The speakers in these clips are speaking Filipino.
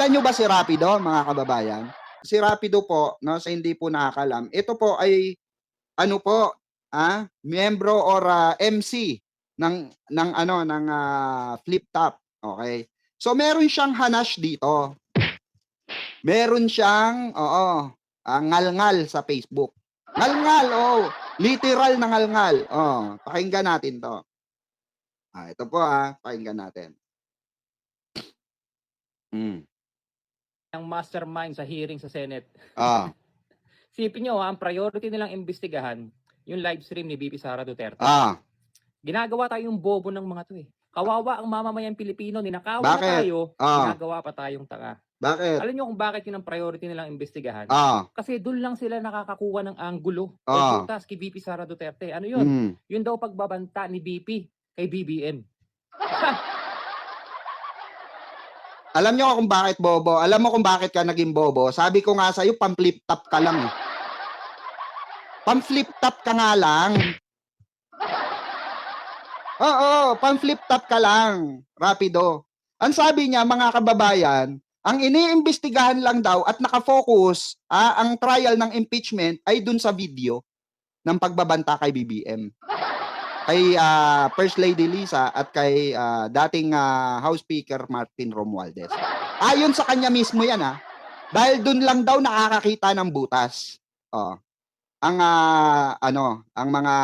Alam nyo ba si Rapido, mga kababayan? Si Rapido po, no, sa hindi po nakakalam, ito po ay ano po, miyembro or MC ng Flip Top, okay? So meron siyang hanash dito. Meron siyang ngalngal sa Facebook. Ngalngal, literal na ngalngal. Pakinggan natin 'to. Ito po pakinggan natin. Ang mastermind sa hearing sa Senate. Ah. Sipin nyo ang priority nilang imbestigahan, yung live stream ni VP Sara Duterte. Ginagawa tayong bobo ng mga to eh. Kawawa ang mamamayang Pilipino, ninakaw na tayo, ginagawa pa tayong tanga. Bakit? Alam nyo kung bakit yun ang priority nilang imbestigahan? Kasi doon lang sila nakakakuha ng anggulo o butas kay VP Sara Duterte. Ano yun? Yun daw pagbabanta ni VP kay BBM. Alam nyo kung bakit bobo? Alam mo kung bakit ka naging bobo? Sabi ko nga sa'yo, pam-flip top ka lang eh. Pam-flip top ka nga lang. Oo, pam-flip top ka lang. Rapido. Ang sabi niya, mga kababayan, ang iniimbestigahan lang daw at nakafocus ang trial ng impeachment ay dun sa video ng pagbabanta kay BBM. Kay First Lady Lisa at kay dating House Speaker Martin Romualdez. Ayon sa kanya mismo yan dahil dun lang daw nakakakita ng butas. Ang mga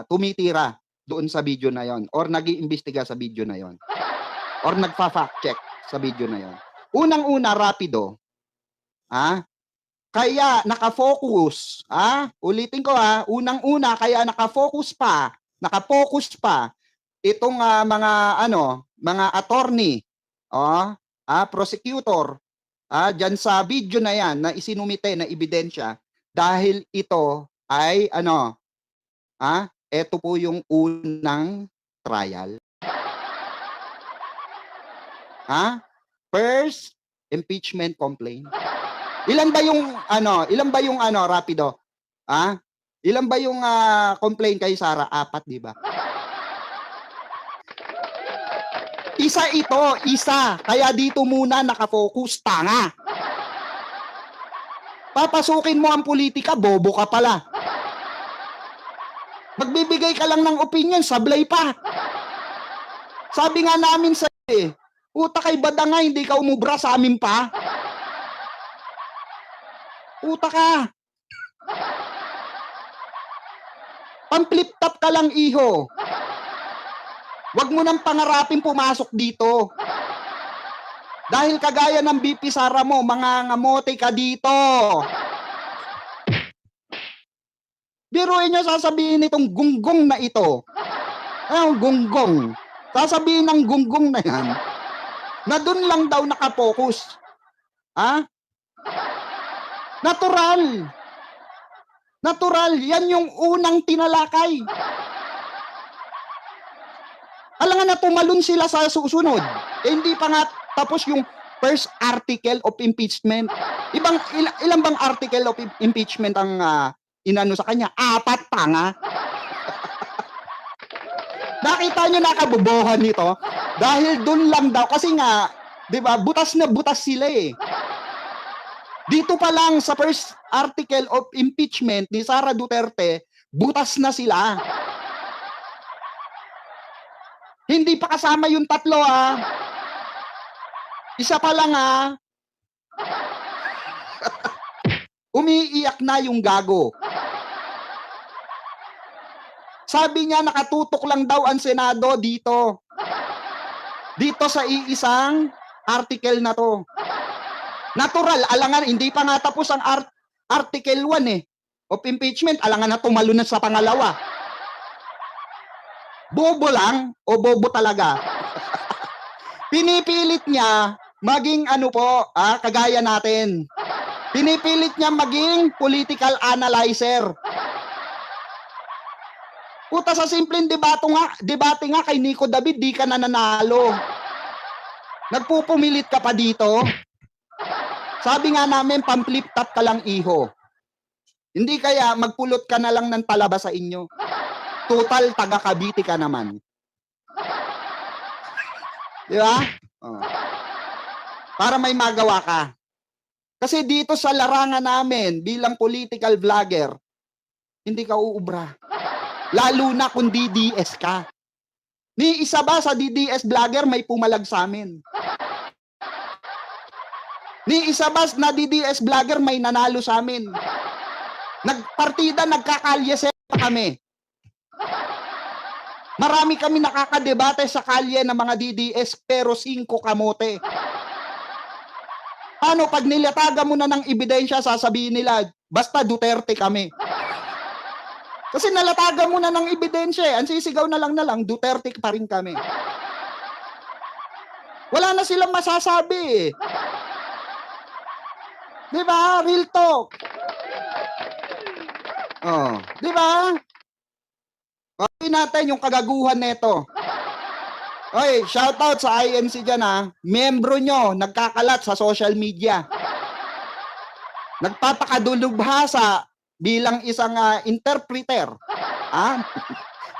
tumitira doon sa video na yon or nag-iimbestiga sa video na yon or nagfa-fact check sa video na yon. Unang-una, Rapido, kaya nakafocus, ulitin ko unang-una kaya nakafocus pa itong mga attorney, prosecutor, diyan sa video na yan na isinumite na ebidensya dahil ito ay ito po yung unang trial. First impeachment complaint. Ilan ba yung Rapido? Ilan ba yung complaint kay Sara? 4, di ba? Isa ito, isa. Kaya dito muna nakafocus, tanga. Papasukin mo ang politika, bobo ka pala. Magbibigay ka lang ng opinion, sablay pa. Sabi nga namin sa puta kay badanga, hindi ka umubra sa amin pa. Puta ka. Pam-flip top ka lang, iho. Wag mo nang pangarapin pumasok dito. Dahil kagaya ng BP Sara mo, mga ngamote ka dito. Biruin nyo sasabihin itong gunggong na ito. Gunggong. Sasabihin ng gunggong na yan na dun lang daw nakapokus. Natural. Yan yung unang tinalakay. Alam nga na tumalon sila sa susunod. Hindi pa nga tapos yung first article of impeachment. Ilang bang article of impeachment ang inano sa kanya? 4, tanga. Nakita nyo nakabubuhan nito? Dahil dun lang daw. Kasi nga, di ba, butas na butas sila eh. Dito pa lang sa first article of impeachment ni Sara Duterte, butas na sila. Hindi pa kasama yung 3 Isa pa lang Umiiyak na yung gago. Sabi niya nakatutok lang daw ang Senado dito. Dito sa iisang article na to. Natural, alangan, hindi pa nga tapos ang Article 1 of impeachment, alangan na tumalo na sa pangalawa. Bobo lang o bobo talaga? Pinipilit niya maging kagaya natin. Pinipilit niya maging political analyzer. Puta, sa simpleng debate nga kay Nico David, di ka nananalo. Nagpupumilit ka pa dito. Sabi nga namin, pam-flip top ka lang, iho. Hindi kaya magpulot ka na lang ng talaba sa inyo. Total taga Cavite ka naman. Di ba? Oh. Para may magawa ka. Kasi dito sa larangan namin, bilang political vlogger, hindi ka uubra. Lalo na kung DDS ka. Ni isa ba sa DDS vlogger may pumalag sa amin? Ni isa ba na DDS vlogger may nanalo sa amin? Nagpartida, nagkakalye kami. Marami kami nakakadebate sa kalye ng mga DDS pero 5 kamote. Paano pag nilatagan mo na ng ebidensya, sasabihin nila, basta Duterte kami. Kasi nalatagan mo na ng ebidensya, ang sisigaw na lang, Duterte pa rin kami. Wala na silang masasabi. Di ba? Real talk. Oh, di ba? Okay natin yung kagaguhan nito. Oy, shoutout sa INC dyan ha. Membro nyo, nagkakalat sa social media. Nagpapakadulubhasa bilang isang interpreter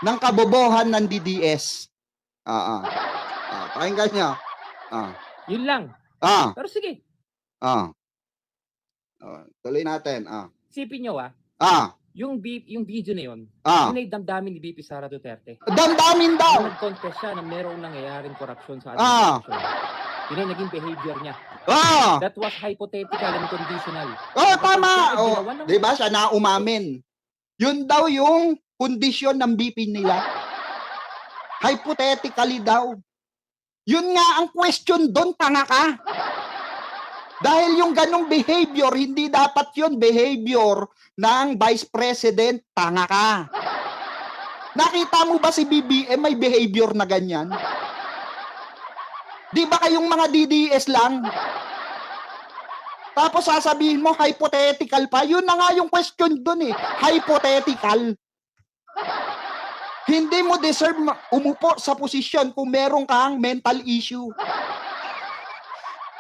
ng kabobohan ng DDS. Pakinggan nyo. Yun lang. Pero sige. Tuloy natin. Isipin nyo yung video na yun, yun ay damdamin ni BP Sara Duterte. Damdamin daw! Nag-confess siya na merong nangyayaring korupsyon sa administration. Yun ay naging behavior niya. That was hypothetical and conditional. Tama! Diba siya na umamin? Yun daw yung kondisyon ng BP nila. Hypothetically daw. Yun nga ang question doon, tanga ka. Dahil yung ganong behavior, hindi dapat yun behavior ng Vice President, tanga ka. Nakita mo ba si BBM may behavior na ganyan? Di ba kayong mga DDS lang? Tapos sasabihin mo, hypothetical pa. Yun na nga yung question dun eh. Hypothetical. Hindi mo deserve umupo sa posisyon kung meron kang mental issue.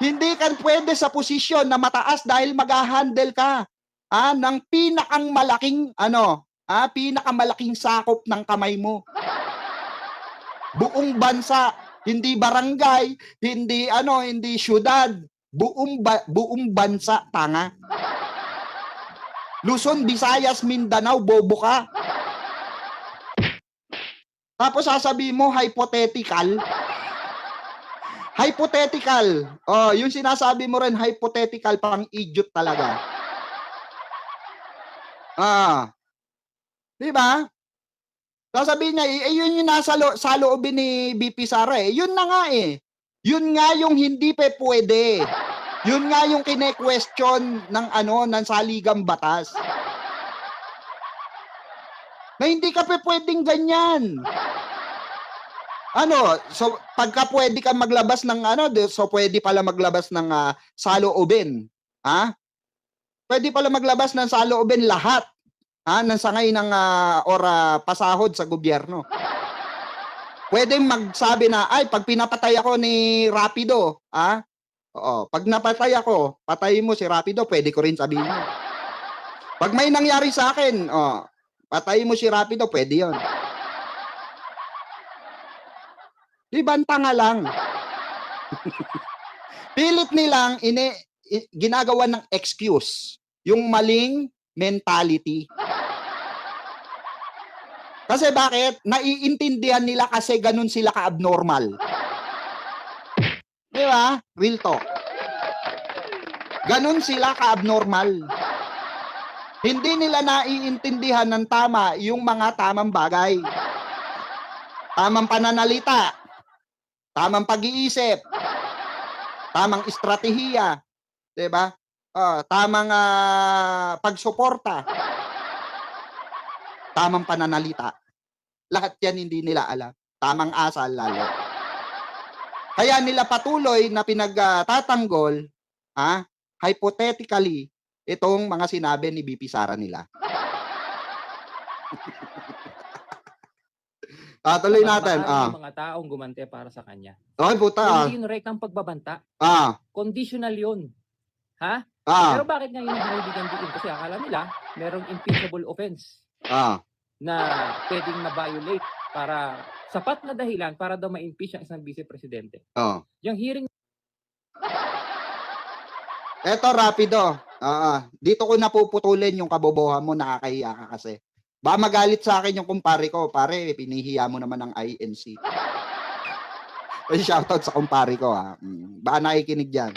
Hindi ka pwede sa posisyon na mataas dahil mag-handle ka ng pinakamalaking pinakamalaking sakop ng kamay mo. Buong bansa, hindi barangay, hindi syudad, buong bansa, tanga. Luzon, Visayas, Mindanao, bobo ka. Tapos sasabihin mo hypothetical. Hypothetical. Yung sinasabi mo rin, hypothetical, pang idiot talaga. Di ba? Sasabihin niya, yun yung nasa sa loobin ni BP Sara eh. Yun na nga eh. Yun nga yung hindi pwede. Yun nga yung kine-question ng ng saligang batas. Na hindi ka pwedeng ganyan. So pagka pwede ka maglabas ng so pwede pala maglabas ng saloobin. Pwede pala maglabas ng saloobin lahat ng sangay ng pasahod sa gobyerno. Pwede magsabi na pag pinapatay ako ni Rapido, pag napatay ako, patayin mo si Rapido, pwede ko rin sabihin mo. Pag may nangyari sa akin, patayin mo si Rapido, pwede 'yon. Ibanta nga lang. Pilit nilang ginagawa ng excuse yung maling mentality. Kasi bakit? Naiintindihan nila kasi ganun sila ka-abnormal. Di ba? Real talk. Ganun sila ka-abnormal. Hindi nila naiintindihan ng tama yung mga tamang bagay. Tamang pananalita. Tamang pag-iisip, tamang estratehiya, 'di ba? Tamang pagsuporta, tamang pananalita. Lahat 'yan hindi nila alam. Tamang asal lalo. Kaya nila patuloy na pinagtatanggol, hypothetically, itong mga sinabi ni BP Sara nila. Tuloy natin. Yung mga taong gumante para sa kanya. Okay, puta. Hindi yun rekang pagbabanta. Conditional yun. Pero bakit nga yun binibigyan din? Kasi akala nila, merong impeachable offense na pwedeng ma-violate para sapat na dahilan para daw ma-impeach ang isang vice presidente. Oh. Yung hearing Eto, rapido. Dito ko napuputulin yung kabobohan mo, nakakahiya ka kasi. Ba magalit sa akin yung kumpare ko. Pare, pinihiya mo naman ng INC. Shoutout sa kumpare ko, ha. Baka nakikinig dyan.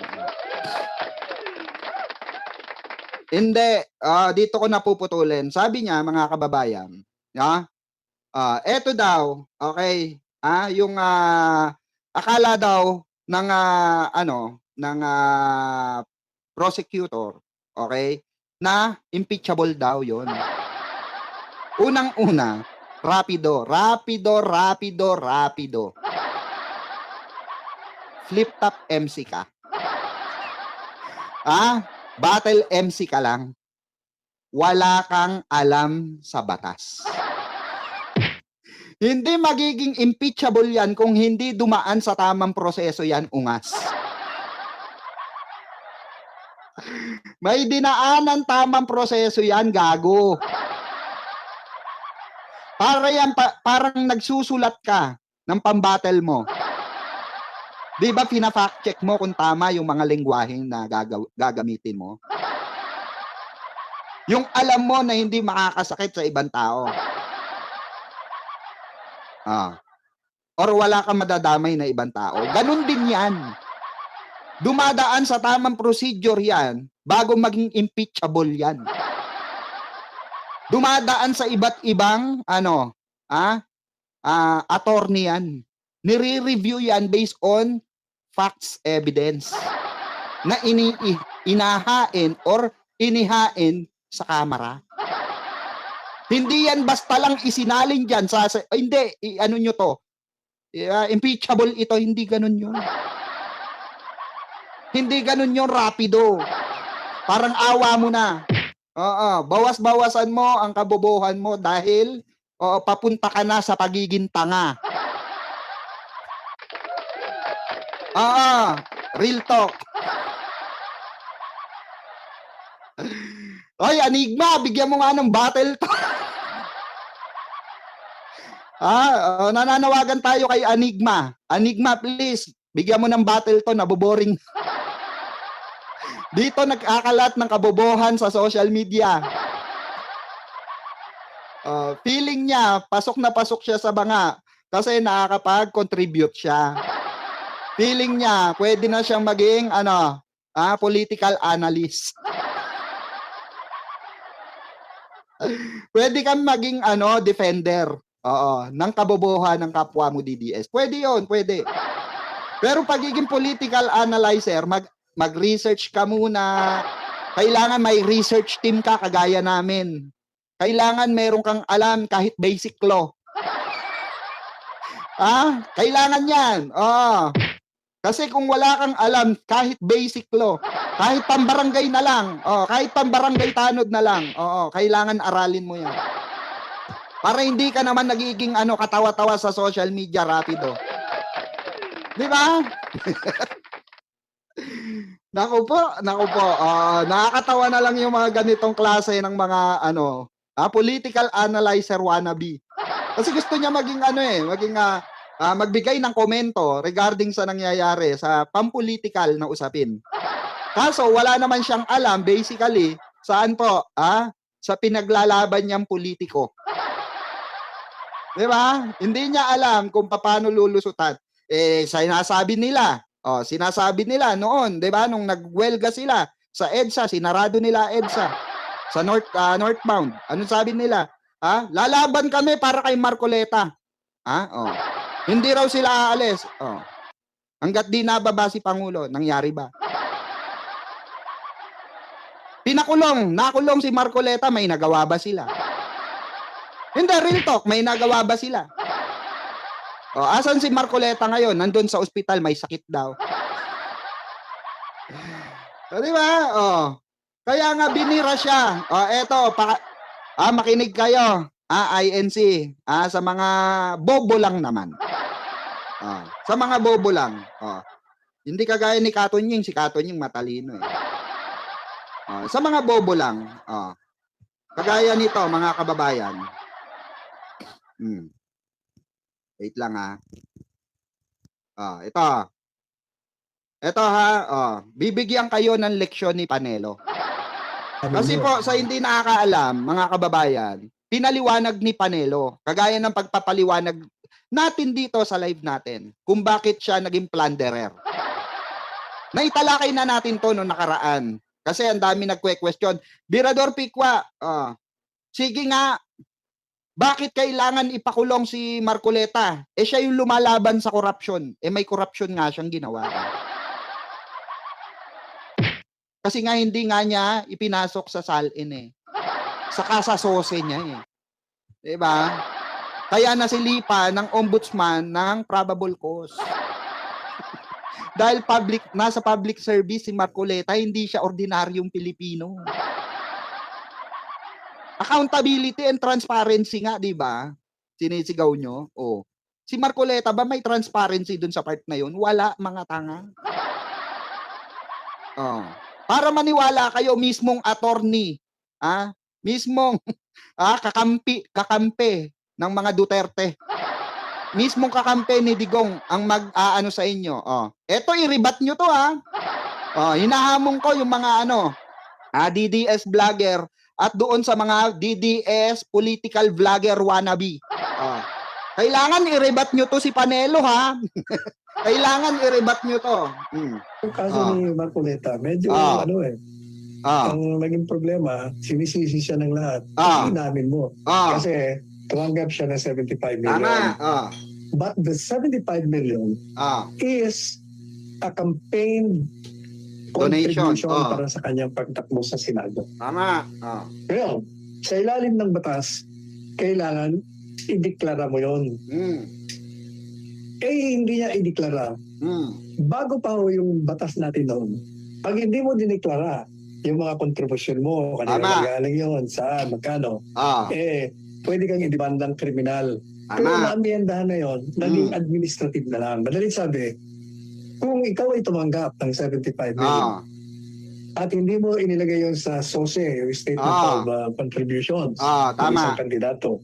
Hindi. Dito ko napuputulin. Sabi niya, mga kababayan, eto daw, okay, yung akala daw ng prosecutor, okay, na impeachable daw yon. Unang-una, rapido. Flip-top MC ka. Battle MC ka lang. Wala kang alam sa batas. Hindi magiging impeachable yan kung hindi dumaan sa tamang proseso yan, ungas. May dinaanan tamang proseso yan, gago. Parang nagsusulat ka ng pambattle mo. Di ba pina-fact check mo kung tama yung mga lengguwaheng na gagamitin mo? Yung alam mo na hindi makakasakit sa ibang tao. Or wala kang madadamay na ibang tao. Ganun din yan. Dumadaan sa tamang procedure yan bago maging impeachable yan. Dumadaan sa iba't ibang attorney yan. Nire-review yan based on facts, evidence na inahain or inihain sa kamera. Hindi yan basta lang isinalin dyan hindi, nyo to. Impeachable ito, hindi ganun yun. Hindi ganun yung rapido. Parang awa mo na. Bawas-bawasan mo ang kabobohan mo dahil papunta ka na sa pagiging tanga. Real talk. Ay, Enigma, bigyan mo nga ng battle to. Nananawagan tayo kay Enigma. Enigma, please, bigyan mo ng battle to, naboboring. Dito nag-akalat ng kabobohan sa social media. Feeling niya, pasok na pasok siya sa banga kasi nakakapag-contribute siya. Feeling niya, pwede na siyang maging political analyst. Pwede kang maging defender. Ng kabobohan ng kapwa mo DDS. Pwede 'yon, pwede. Pero pagiging political analyzer, mag-research ka muna. Kailangan may research team ka kagaya namin. Kailangan meron kang alam kahit basic law. Kailangan 'yan. Kasi kung wala kang alam kahit basic law, kahit pambarangay na lang, kahit pambarangay tanod na lang, kailangan aralin mo 'yan. Para hindi ka naman nagiging katawa-tawa sa social media, rapido. Di ba? Naku po. Nakakatawa na lang yung mga ganitong klase ng mga political analyzer wannabe. Kasi gusto niya maging magbigay ng komento regarding sa nangyayari sa pampolitical na usapin. Kaso wala naman siyang alam basically saan po, sa pinaglalaban niyang politiko. Di ba? Hindi niya alam kung paano lulusutan. Sinasabi nila noon, di ba? Nung nagwelga sila sa EDSA, sinarado nila EDSA sa northbound. Anong sabi nila? Lalaban kami para kay Marcoleta. Hindi raw sila aalis. Hanggat di nababa si Pangulo, nangyari ba? Nakulong si Marcoleta, may nagawa ba sila? Hindi, real talk, may nagawa ba sila? Asan si Marcoleta ngayon? Nandun sa ospital, may sakit daw. Di ba? Kaya nga binira siya. Eto, makinig kayo. INC. Sa mga bobo lang naman. Sa mga bobo lang. Hindi kagaya ni Katonying. Si Katonying matalino. Sa mga bobo lang. Kagaya nito, mga kababayan. Wait lang ha. Ito. Ito ha. Bibigyan kayo ng leksyon ni Panelo. Kasi po, sa hindi nakakaalam, mga kababayan, pinaliwanag ni Panelo, kagaya ng pagpapaliwanag natin dito sa live natin, kung bakit siya naging plunderer. Naitalakay na natin to noong nakaraan. Kasi ang dami nagque-question. Birador Pikwa, sige nga, bakit kailangan ipakulong si Marcoleta? Siya yung lumalaban sa korupsyon. May korupsyon nga siyang ginawa. Kasi nga hindi nga niya ipinasok sa salin Saka sa sose niya Diba? Kaya nasilipa ng ombudsman ng probable cause. Dahil nasa public service si Marcoleta, hindi siya ordinaryong Pilipino. Accountability and transparency nga, di ba? Sinisigaw nyo. Si Marcoleta ba may transparency dun sa part na yun? Wala, mga tanga. Para maniwala kayo, mismong attorney, mismong kakampi ng mga Duterte. Mismong kakampi ni Digong ang mag-aano sa inyo. Eto, i-rebat nyo to hinahamon ko yung mga DDS vlogger at doon sa mga DDS political vlogger wannabe. Kailangan i-rebat nyo to si Panelo Kailangan i-rebat nyo to. Yung kaso ni Marcoleta, medyo ang naging problema, sinisisi siya ng lahat. Inamin mo. Kasi tumanggap siya ng 75 million. Tama. But the 75 million is a campaign donation contribution para sa kanyang pagtakbo sa Senado. Tama. Ngayon, sa ilalim ng batas, kailangan ideklara mo yun. Hindi niya ideklara. Bago pa yung batas natin noon, pag hindi mo dineklara yung mga kontribusyon mo, kanina magaling yun, saan, magkano, pwede kang idibandang kriminal. Pero naambiyendahan na yun, naging administrative na lang. Madaling sabi, kung ikaw ay tumanggap ng 75 million, at hindi mo inilagay yun sa SOSE, yung Statement of Contributions, ng isang kandidato,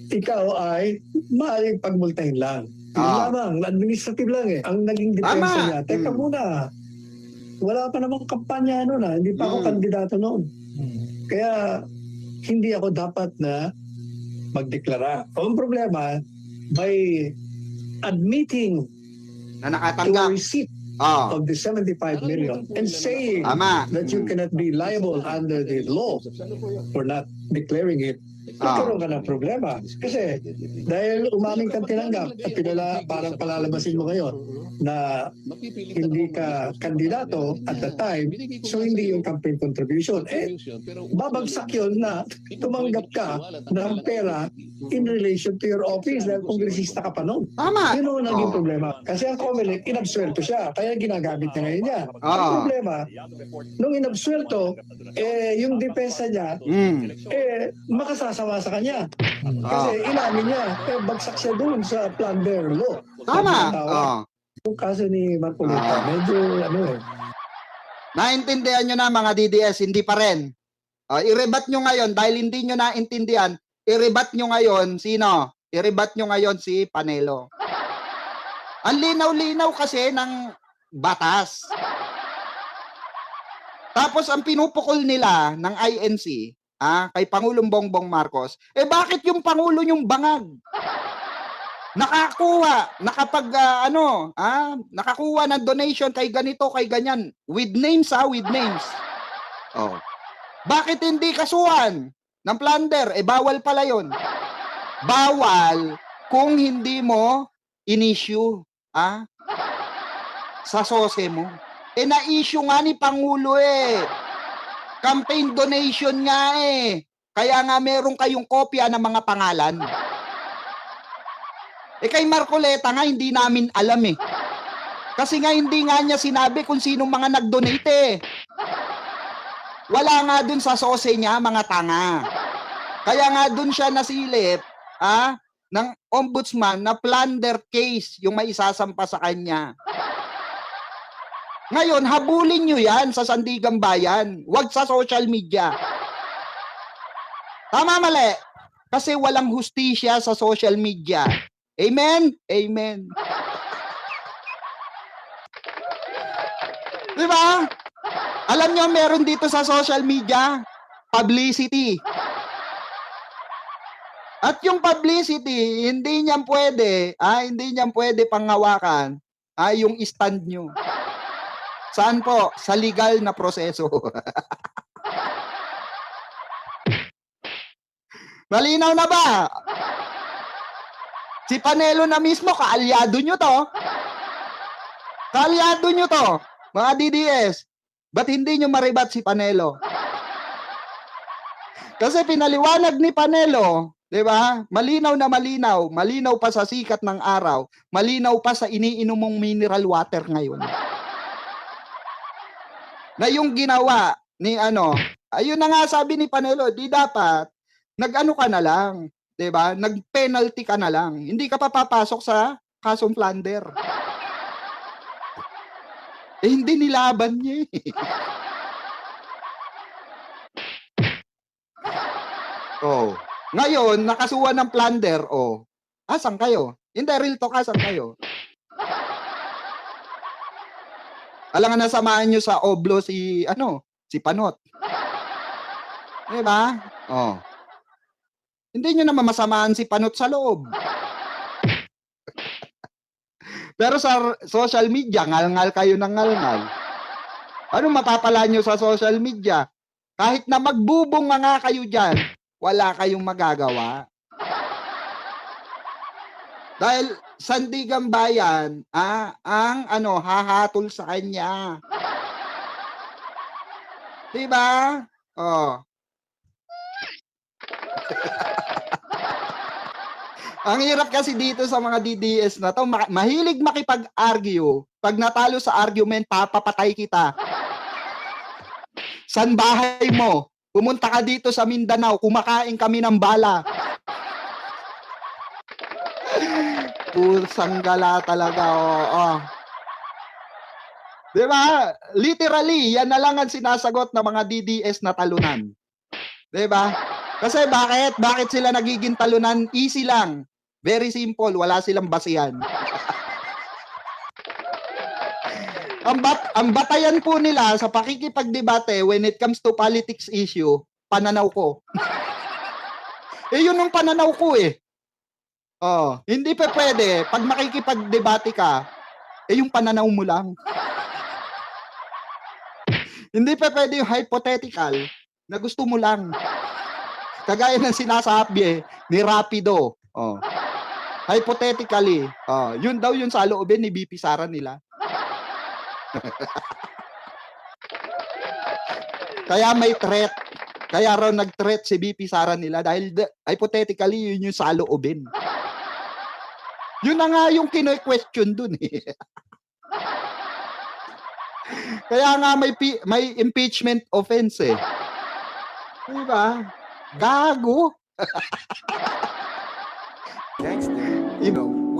ikaw ay maaaring pagmultahin lang. Yun lamang, administrative lang Ang naging depensa niya, teka muna, wala pa namang kampanya hindi pa ako kandidato noon. Kaya, hindi ako dapat na magdeklara. Ang problema, by admitting na to nakatanggap receipt of the 75 million and saying that you cannot be liable under the law for not declaring it, nagkaroon ka ng problema. Kasi dahil umaming kang tinanggap at parang palalabasin mo ngayon na hindi ka kandidato at the time, so hindi yung campaign contribution. Babagsak yun na tumanggap ka ng pera in relation to your office dahil kongresista ka pa noon. Tama. Yun ang naging problema. Kasi ang COMELEC, inabsuelto siya. Kaya ginagamit niya ngayon niya. Ang problema, nung inabsuelto, yung depensa niya, makasasawa sa kanya. Kasi inamin niya, bagsak siya doon sa plunder law. Tama. Yung kaso ni Marcoleta, medyo Naintindihan nyo na mga DDS, hindi pa rin. I-rebat nyo ngayon, dahil hindi nyo naintindihan, i-rebat nyo ngayon, sino? I-rebat nyo ngayon si Panelo. Ang linaw-linaw kasi ng batas. Tapos ang pinupukol nila ng INC, kay Pangulong Bongbong Marcos, bakit yung Pangulo yung bangag? Nakakuha, nakakuha ng donation kay ganito, kay ganyan. With names, with names. Bakit hindi kasuhan ng plunder? Bawal pala yun. Bawal kung hindi mo in-issue, sa SOSE mo. Na-issue nga ni Pangulo Campaign donation nga Kaya nga meron kayong kopya ng mga pangalan. Kay Marcoleta nga, hindi namin alam Kasi nga, hindi nga niya sinabi kung sinong mga nag-donate Wala nga dun sa SOSE niya, mga tanga. Kaya nga dun siya nasilip, ng ombudsman na plunder case yung may isasampa sa kanya. Ngayon, habulin nyo yan sa Sandigang Bayan. Huwag sa social media. Tama, mali. Kasi walang hustisya sa social media. Amen? Amen. Di ba? Alam nyo, meron dito sa social media, publicity. At yung publicity, hindi niyan pwede panghawakan, yung stand nyo. Saan po? Sa legal na proseso. Malinaw na ba? Si Panelo na mismo, kaalyado nyo to. Kaalyado nyo to, mga DDS. Ba't hindi nyo maribat si Panelo? Kasi pinaliwanag ni Panelo, di ba? Malinaw na malinaw. Malinaw pa sa sikat ng araw. Malinaw pa sa iniinom mong mineral water ngayon. Na yung ginawa ni ayun na nga sabi ni Panelo, di dapat, nag-ano ka na lang. Di ba? Nag-penalty ka na lang. Hindi ka pa papasok sa kasong plunder. Hindi nilaban niya eh. Oh. Ngayon, nakasuhan ng plunder, asan kayo? Hindi, real talk, asan kayo? Alam nga nasamaan nyo sa oblo si Panot. Diba? Hindi nyo naman masamaan si Panot sa loob. Pero sa social media, ngal-ngal kayo ng ngal-ngal. Ano mapapala nyo sa social media? Kahit na magbubong nga kayo dyan, wala kayong magagawa. Dahil sandigang bayan, ang hahatol sa kanya. Diba? Ang hirap kasi dito sa mga DDS na to, mahilig makipag-argue. Pag natalo sa argument, papapatay kita. San bahay mo? Pumunta ka dito sa Mindanao, kumakain kami ng bala. Pusang gala talaga, Di ba? Literally, yan na lang ang sinasagot ng mga DDS na talunan. Di ba? Kasi bakit? Bakit sila nagiging talunan? Easy lang. Very simple, wala silang basihan. Ang batayan po nila sa pakikipagdebate when it comes to politics issue, pananaw ko. Yun ang pananaw ko eh. Hindi pa pwede, pag makikipagdebate ka, yung pananaw mo lang. Hindi pa pwede yung hypothetical na gusto mo lang. Kagaya ng sinasabi ni Rapido. Hypothetically, yun daw yung saloobin ni BP Sara nila. Kaya may threat. Kaya raw nag-threat si BP Sara nila dahil hypothetically yun yung saloobin. Yun na nga yung kino-question dun eh. Kaya nga may impeachment offense eh. Diba? Gago.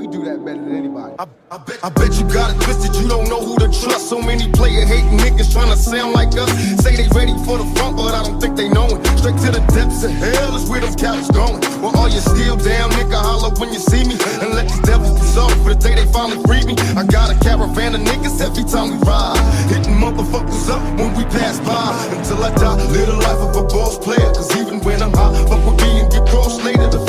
We do that better than anybody. I bet you got it twisted, you don't know who to trust. So many player hating niggas trying to sound like us. Say they ready for the front, but I don't think they know it. Straight to the depths of hell is where them cowards going. Well, all you still down, nigga, holler when you see me. And let these devils be sorry for the day they finally free me. I got a caravan of niggas every time we ride. Hitting motherfuckers up when we pass by. Until I die, live the life of a boss player. Cause even when I'm high, fuck with me and get cross later. The